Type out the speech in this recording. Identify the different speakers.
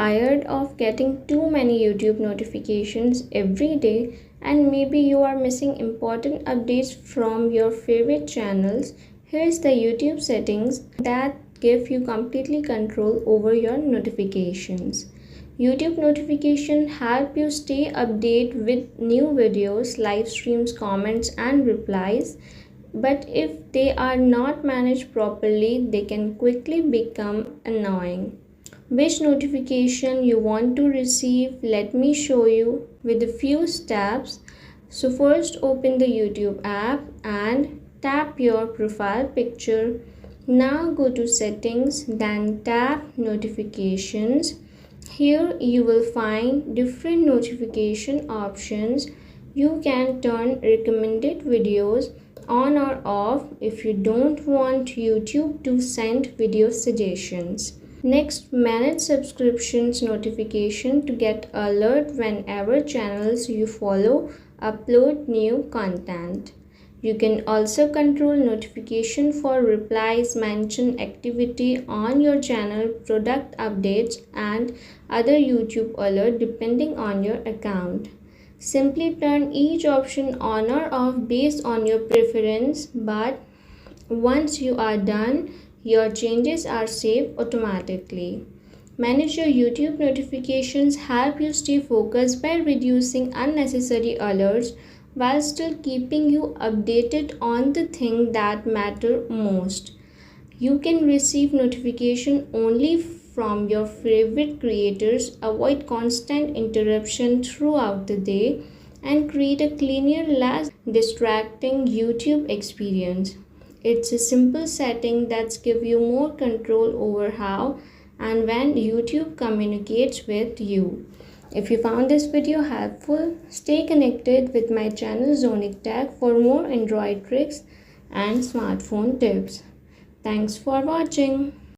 Speaker 1: tired of getting too many YouTube notifications every day, and maybe you are missing important updates from your favorite channels? Here's the YouTube settings that give you completely control over your notifications. YouTube notification help you stay updated with new videos, live streams, comments and replies. But if they are not managed properly, they can quickly become annoying. Which notification you want to receive, let me show you with a few steps. So first, open the YouTube app and tap your profile picture. Now go to settings, then tap notifications. Here you will find different notification options. You can turn recommended videos on or off if you don't want YouTube to send video suggestions. Next, manage subscriptions notification to get alert whenever channels you follow upload new content. You can also control notification for replies, mention activity on your channel, product updates and other YouTube alert depending on your account. Simply turn each option on or off based on your preference, but once you are done, your changes are saved automatically. Manage your YouTube notifications help you stay focused by reducing unnecessary alerts while still keeping you updated on the things that matter most. You can receive notification only from your favorite creators, avoid constant interruption throughout the day, and create a cleaner, less distracting YouTube experience. It's a simple setting that gives you more control over how and when YouTube communicates with you. If you found this video helpful, stay connected with my channel Zonic Tech for more Android tricks and smartphone tips. Thanks for watching.